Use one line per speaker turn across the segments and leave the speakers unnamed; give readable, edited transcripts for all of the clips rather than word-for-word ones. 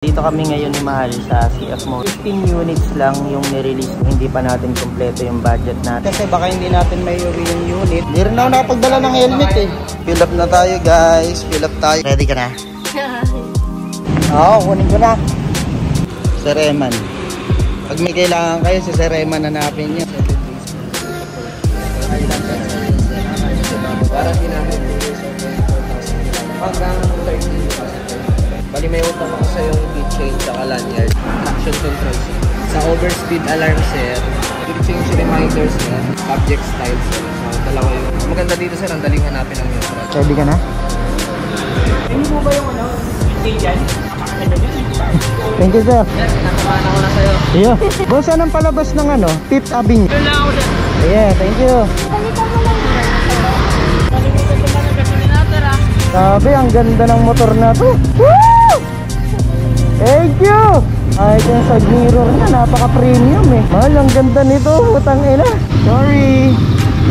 Dito kami ngayon ni Mahal sa CF Moto. 15 units lang yung nirelease. Hindi pa natin kompleto yung budget natin. Kasi baka hindi natin may uwi yung unit. Hindi rin ako nakapagdala ng helmet eh. Fill up na tayo guys. Fill up tayo. Ready ka na? Oo, kunin ko na. Sir Eman. Pag may kailangan kayo, si Sir Eman hanapin nyo.
Para ginamit hanggang 30. Bali may utang ako sa yung keychain tsaka lanyard. Traction control sir. Sa overspeed alarm sir. Quick change reminders sir. Subject style sir. So dalawa yung maganda dito sir. Ang daling hanapin ng yung truck.
Ready ka na?
Hindi mo ba yung hindi dyan?
Thank you sir.
Sir, nakabahan ako na sa'yo.
Iyo. Boss, anong palabas ng Fifth Avenue?
Doon lang ako dyan.
Yeah, thank you.
Kalimutan mo ba ng gasolinator ah?
Sabi, ang ganda ng motor na to. Woo! Thank you! Ay, yung side mirror na, napaka-premium eh. Mahal, ang ganda nito, putang ina. Sorry.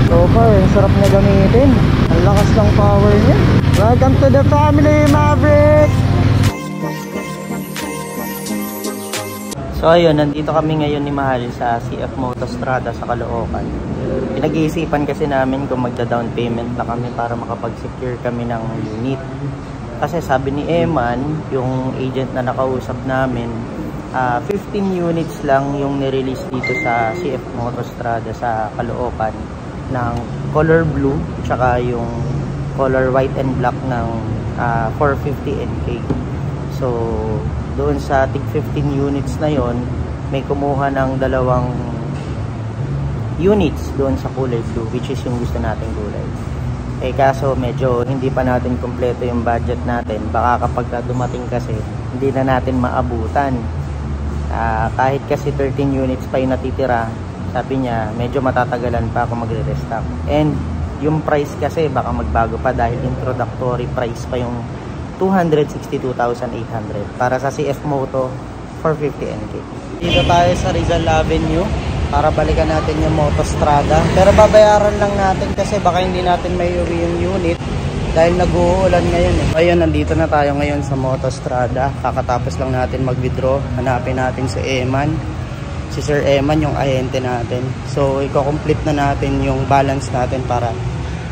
So far, sarap na gamitin. Ang lakas ng power niya. Welcome to the family, Maverick! So ayun, nandito kami ngayon ni Mahal sa CF Motostrada sa Caloocan. Pinag-iisipan kasi namin kung magda-down payment na kami para makapag-secure kami ng unit. Kasi sabi ni Eman, yung agent na nakausap namin, 15 units lang yung nirelease dito sa CF Motostrada sa Caloocan ng color blue tsaka yung color white and black ng 450 NK. So doon sa tig 15 units na yon, may kumuha ng 2 units doon sa kulay blue, which is yung gusto nating kulay. Eh kaso medyo hindi pa natin kompleto yung budget natin. Baka kapag dumating kasi hindi na natin maabutan. Kahit kasi 13 units pa yung natitira, sabi niya medyo matatagalan pa ako magre-restock. And yung price kasi baka magbago pa dahil introductory price pa yung 262,800 para sa CF Moto 450 NK. Dito tayo sa Rizal Avenue para balikan natin yung Motostrada. Pero babayaran lang natin kasi baka hindi natin may uwi yung unit dahil nag-uulan ngayon eh. Ayun, nandito na tayo ngayon sa Motostrada. Kakatapos lang natin mag-withdraw. Hanapin natin si Eman. Si Sir Eman yung ahente natin. So, i-complete na natin yung balance natin para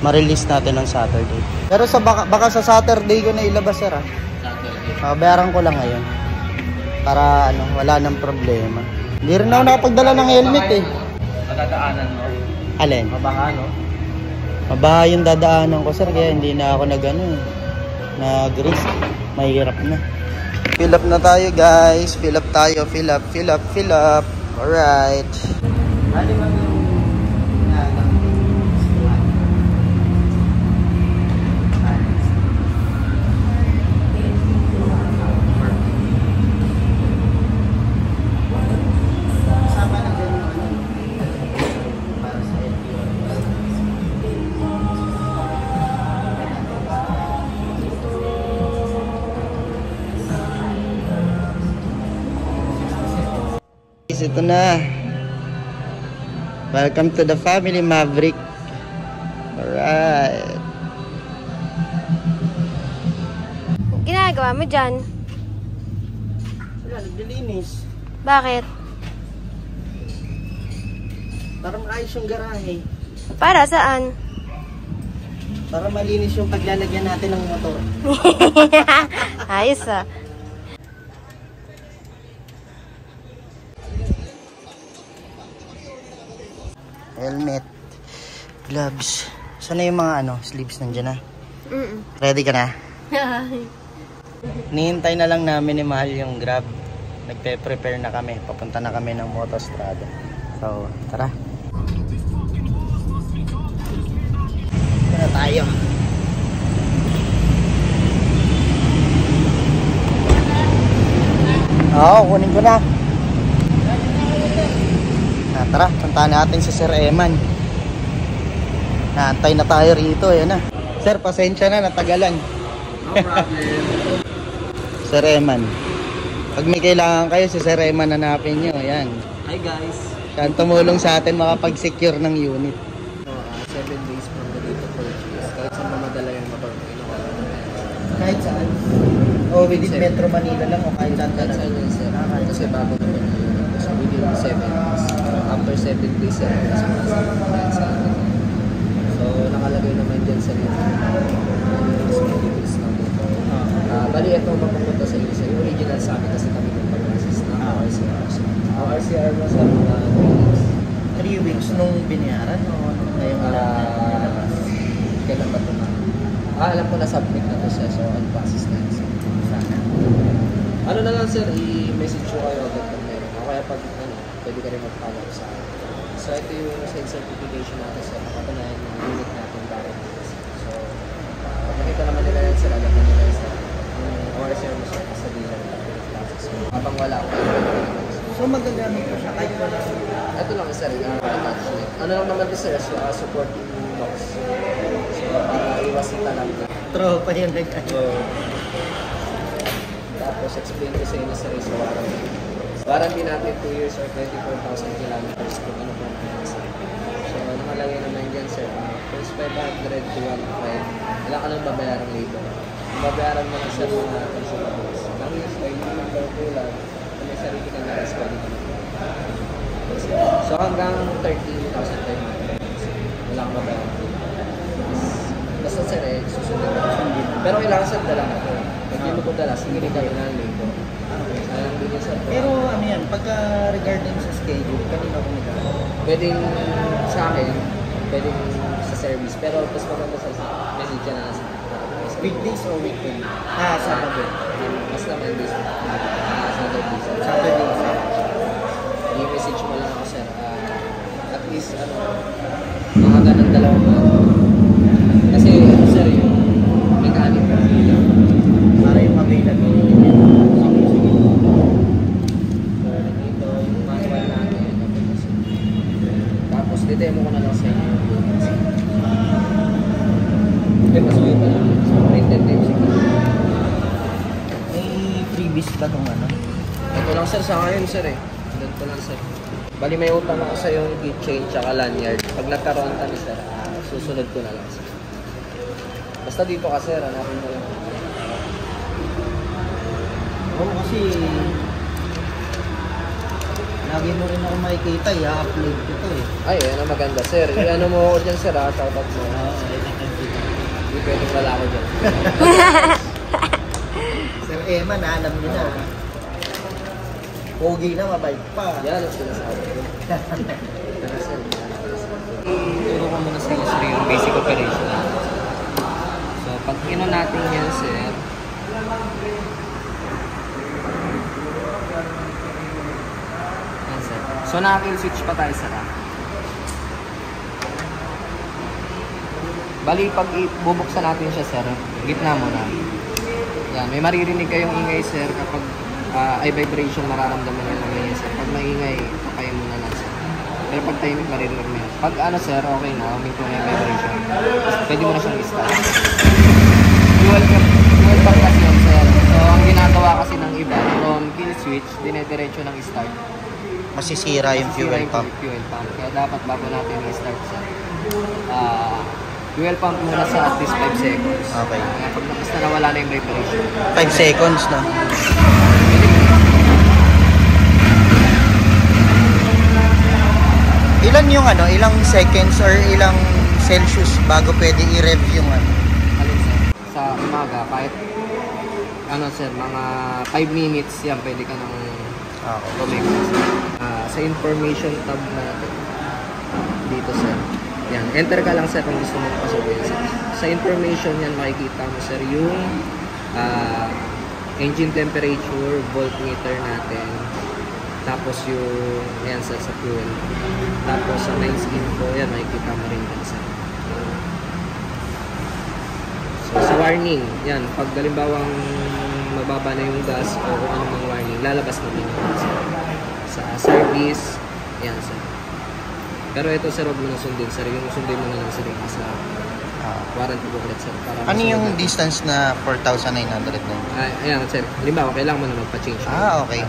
ma-release natin ng Saturday. Pero sa baka sa Saturday ko na ilabas sir ah. Saturday. Bayaran ko lang ngayon. Para wala nang problema. Hindi rin ako nakapagdala ng helmet eh.
Madadaanan mo?
Alin?
Mabaha no?
Mabaha yung dadaanan ko sir, kaya hindi na ako nag-risk. Mahirap na. Fill up na tayo guys. Fill up tayo. Fill up. Alright. Ito na. Welcome to the family, Maverick. Alright.
Ginagawa mo dyan?
Wala, naglilinis.
Bakit?
Para maayos yung garahe.
Para saan?
Para malinis yung paglalagyan natin ng motor.
Ayos ah.
Helmet, gloves. Sana yung mga sleeves nandiyan na.
Mm-mm.
Ready ka na? Nihintay na lang namin ni Mahal yung Grab. Nagpe-prepare na kami. Papunta na kami ng Motostrada. So, tara. Ito na tayo. Oo, kunin ko na. Tara, puntahan natin si Sir Eman. Naantay na tayo rito, ayan na. Sir, pasensya na, natagalan.
No problem.
Sir Eman. Pag may kailangan kayo, si Sir Eman hanapin nyo, ayan.
Hi guys.
Siya ang tumulong sa atin makapag-secure ng unit.
So, 7 days from the date of purchase. Kahit saan mamadala yung motor mo,
Kahit saan? Oh, within Metro Manila lang o kahit saan
That's
talaga?
all sir. Kasi bago naman yun. So within 7 days. After 7 days sir, kasi mga sa atin. So nakalagay naman dyan sa link. Bali, ito mapupunta sa inyo. Yung original sa amin kasi kami ng pag-process na RCR. Ang RCR mo sa mga
3 weeks nung binayaran o ngayong nilabas?
kailan ba ito na? Alam ko na submit na to sir. So, process na yun.
Sana.
Ano na lang sir, i-message ko kayo agad kung meron. O kaya pag pwede ka rin mag-follow sa akin. So, ito yung sales certification natin sir. Nakapanayan yung unit natin bakit. So, pag nakita naman nila yan sir, alam na nila yan sir. Yung RCR mo sir, sa dealer process. So, habang wala ako
So magagamit ko siya kahit wala.
ito lang sir, attachment. Ano lang naman ito sir, supporting box. So, para iwasita lang.
Tropa yung nag-ano.
Tapos, explain ko sa inyo sir sa warranty. Warranty natin 2 years or 24,000 kilometers kung ano po ang pinasa. So, nakalagay naman dyan sir, first 500 to 1.5. Wala ka nang babayaran later. Ang babayaran mo lang sir mga consumables. Lang yung style yung number ko lang, may sarili ka na rin sa so, hanggang 13,500. Wala kang babayaran. Basta sir susunod. Pero kailangan sir dala na ito. Pag hindi mo ko dala, sige rin kayo na later. Sayang din yun sir.
Pero ano yan, pagka regarding sa schedule, kanina ko nag-ano?
Pwedeng sa akin, pwedeng sa service. Pero mas maganda sa message ka na sa
Weekdays or weekend? Saturday.
basta Mondays. Saturday.
Saturday.
I-message mo lang ako sir. At least, mga ganang dalawang kasi, sir, yung mechanic
Para yung availability. Sige.
So, nandito yung manual natin. Tapos, didemo ko na lang sa inyo. Mas yun pa lang. So, printed tape siguro.
May freebies ba itong ano?
Ito lang sir, sa ngayon sir Ito lang sir. Bali may utang ako sa yung keychain tsaka lanyard. Pag nagkaroon kami sir, susunod ko na lang sir. Basta dito ka sir, hanapin mo lang.
Oo, kasi lagi mo rin ako makikita, i-upload ko to eh.
Ay, yan ang maganda sir. I-ano mo ako dyan sir shoutout mo. Hindi pwedeng wala ako dyan.
Sir Eman, alam niyo na. Pogi na, mabait pa.
Yan ang sinasabi ko. Tara sir. Turo ko muna sa inyo sir yung basic operation. So, pag ino natin yan sir, yan sir. So, naka-kill switch pa tayo sir. Bali, pag bubuksan natin siya sir, gitna mo na. Yan, may maririnig kayong ingay sir kapag ay vibration, mararamdaman nyo lang yun sir. Pag maingay, pakayin mo na lang sir. Pero pag timing, maririnig mo yan. Pag ano sir, okay na, huminto na yung vibration. Pwede mo na siyang i-start. Fuel pump kasi yun sir. So, ang ginagawa kasi ng iba, from kill switch, dinediretso ng start.
Masisira yung fuel pump.
Fuel pump. Kaya dapat bago natin i-start sir. Fuel pump muna sa at least 5 seconds.
Okay.
Kaya pag basta nawala na yung vibration.
5 seconds na. Ilan yung ano, ilang seconds or ilang Celsius bago pwede i-rev yung ano?
Alin sir? Sa umaga, kahit ano sir, mga 5 minutes yan, pwede ka nang
Okay.
sa information tab natin. Dito sir. Yan, enter ka lang sir kung gusto mo pasukin sir. Sa information yan, makikita mo sir yung engine temperature, voltmeter natin. Tapos yung, yan sir, sa fuel. Tapos sa nice info, yan, makikita mo rin yan sir. So sa warning, yan, pag halimbawang mababa na yung gas o kung anong warning, lalabas na din yan sir. Sa service, yan sir. Pero ito sir, huwag mo na sundin sir. Yung sundin mo na lang sir yung sa warranty booklet sir. Para
Ano yung distance na 4,900 na?
Ayan sir, halimbawa kailangan mo na magpa-change.
Okay.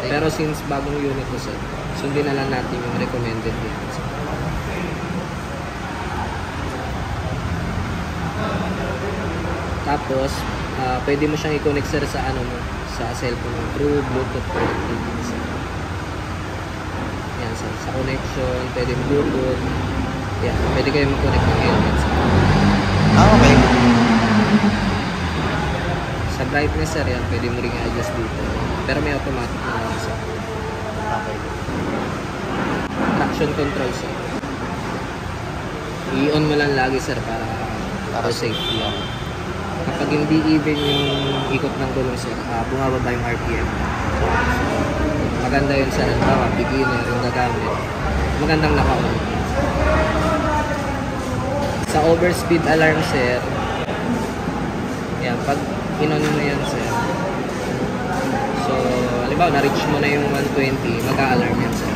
Pero since bagong unit ko sir, sundin na lang natin yung recommended yan sir. Tapos, pwede mo siyang i-connect sir sa ano mo, sa cellphone mo through Bluetooth connectivity sir. Yan sir, sa connection, pwede Bluetooth. Yan, pwede kayo mag-connect ng helmet sir.
Okay.
Sa brightness sir, yan, pwede mo rin i-adjust dito. Pero may automatic na lang sir.
Okay.
Traction control sir. I-on mo lang lagi sir para for safety. Yan. Kapag hindi even yung ikot ng gulong sir, bumababa yung RPM. Maganda yun sir, beginner yung gagamit. Magandang naka-on. Sa overspeed alarm sir, yan, pag in-on mo yan sir, so halimbawa na-reach mo na yung 120, mag-a-alarm yan sir.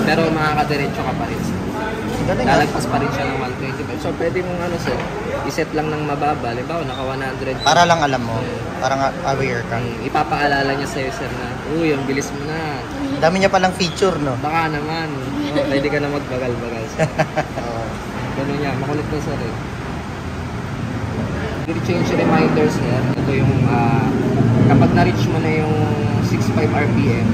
Pero makakadiretso ka pa rin sir. Lalagpas pa rin siya ng 125. So pwede mong ano sir, iset lang ng mababa, halimbawa naka 100.
Para lang alam mo, parang aware ka.
Ipapaalala niya sa'yo sir na, uy, ang bilis mo na.
Dami niya palang feature, no?
Baka naman, pwede ka na magbagal-bagal sir. Ganun niya, makulit na sir eh. Change reminders sir, ito yung kapag na-reach mo na yung 65 RPM,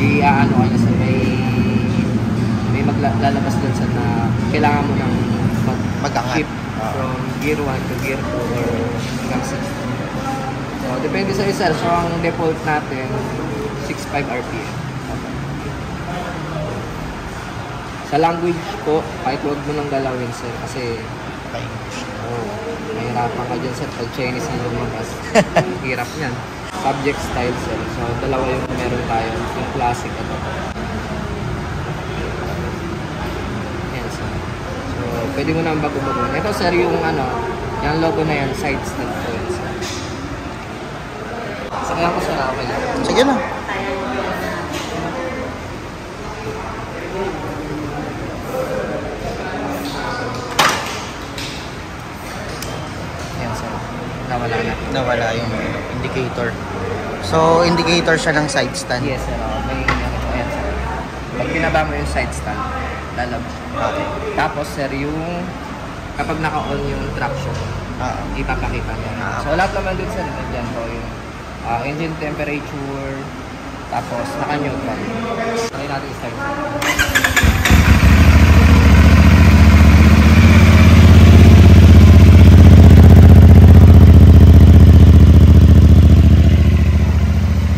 i-ano ka niya sir, may maglalabas dun sa na kailangan mo nang mag-shift from gear 1 to gear 2 or hanggang 6. So, depende sa isa. So, ang default natin, 65 RPM. Sa language po, kahit huwag mo nang galawin sir, kasi mahirapan ka dyan sir, pag Chinese na lumabas. Hirap yan. Subject style sir. So, dalawa yung meron tayo, yung classic at ito. Pwede mo na bago-bago. Ito sir yung ano, yung logo na yan, side stand po yan sir. Sakyan ko sir, okay lang.
Sige na.
Yan sir, nawala na.
Nawala yung indicator. So, indicator siya ng side stand.
Yes sir, may ayan sir. Pag pinaba mo yung side stand, lalabas.
Okay.
Tapos sir, yung kapag naka-on yung traction, ipapakita niya. So lahat naman dun sir, nandiyan po yung engine temperature, tapos naka-neutral. Try natin start.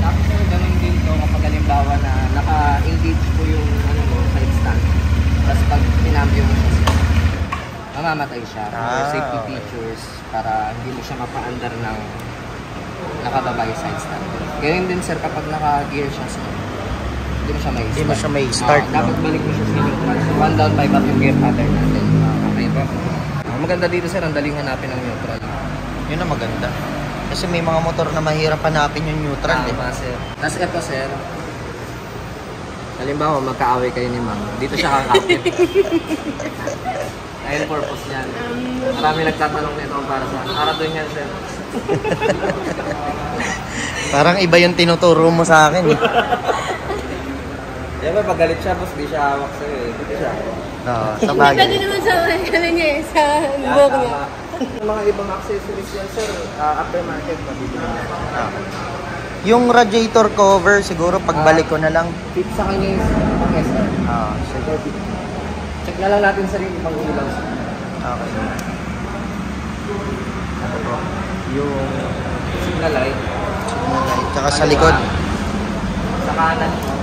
Tapos sir, ganun din to kapag halimbawa na naka-engage po yung ano mo, side stand. Tapos pag pinambyo mo siya, mamamatay siya. Safety features para hindi mo siya mapa-under ng nakababa yung side stand. Ganyan din sir kapag naka-gear siya sir, hindi mo siya may start.
Hindi mo siya may start, no?
Dapat balik mo siya sa neutral. So 1 down, 5 up yung gear pattern natin. Okay ba? Maganda dito sir, ang daling hanapin ng neutral.
Yun ang maganda. Kasi may mga motor na mahirap hanapin yung neutral.
Tama sir. Tapos ito sir, halimbawa, magkaaway kayo ni ma'am. Dito siya kakapit. Ayun purpose niyan. Marami nagtatanong nito para sa para doon yan, sir.
Parang iba yung tinuturo mo sa akin.
Di ba, pag galit siya, boss, di siya hawak sa'yo eh. Dito siya.
Oo, sa bagay.
Pwede naman sa ano niya eh, sa buhok niya.
Yung mga ibang accessories yan, sir, aftermarket pa dito.
Yung radiator cover, siguro pagbalik ko na lang.
Fit sa kanya yung okay, sir.
Sige.
Check na lang natin sa rin pang ilaw, sir.
Okay.
Ano po? Yung signal light.
Tsaka sa likod.
Sa kanan mo.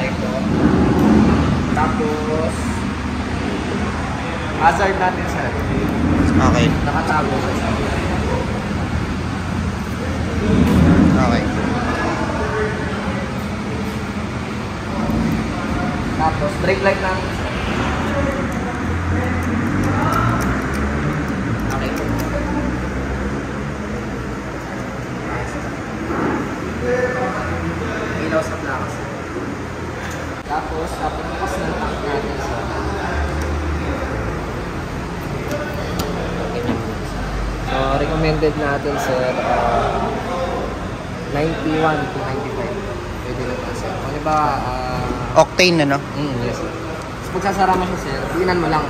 Ito. Tapos, hazard natin, sir.
Okay.
Nakatago sa isa.
Okay.
Tapos, brake light natin, sir. Okay. Ilaw sa plakas. Tapos, bukas ng tank natin, sir. So, recommended natin, sir, 91 to 95. Pwede lang pa, sir. Kung ba,
Octane, ano?
yes, sir. Tapos, pag sasara mo siya, sir, diinan mo lang.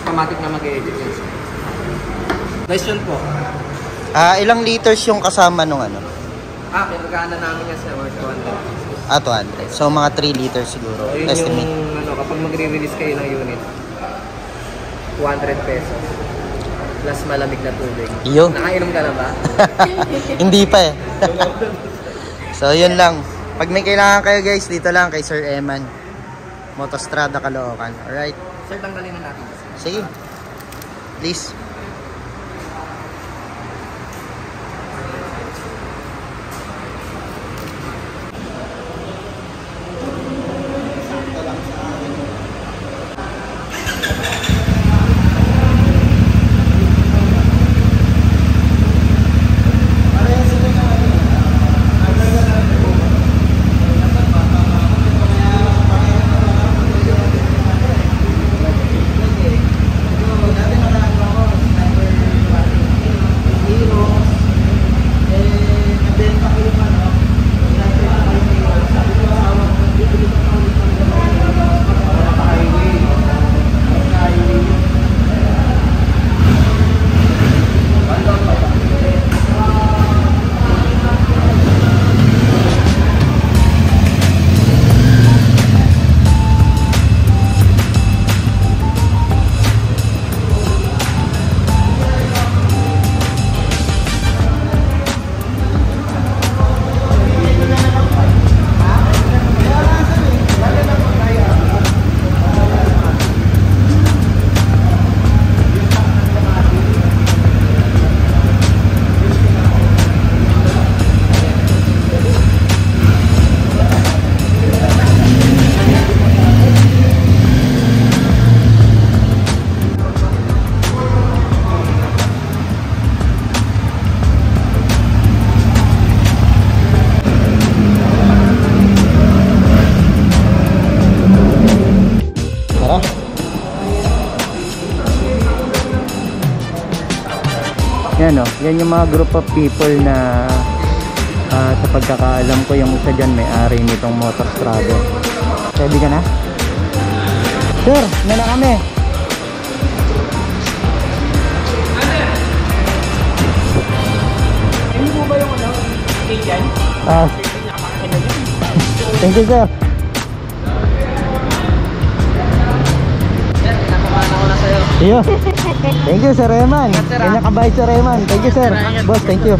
Automatic na mag-edit yan, sir. Question po.
Ilang liters yung kasama nung ano?
Kinagana namin yan sa worth 200.
200. So, mga 3 liters siguro.
So, yun
Estimate.
yung, kapag magre-release kayo ng unit, 200 pesos. Plus malamig na tubig.
Iyo.
Nakainom ka na ba?
Hindi pa eh. So, yun lang. Pag may kailangan kayo guys, dito lang kay Sir Eman. Motostrada, Caloocan. Alright?
Sir, tanggalin na natin.
Sige. Please. Yan o, yan yung mga group of people na sa pagkakaalam ko yung isa dyan may-ari nitong Motostrada. Ready ka na? Sir, na kami.
Ano po ba yung stay dyan?
Thank you sir. Iyo. Thank you Sir Eman. Kanya kabay Sir Eman. Thank you sir. Boss, thank you.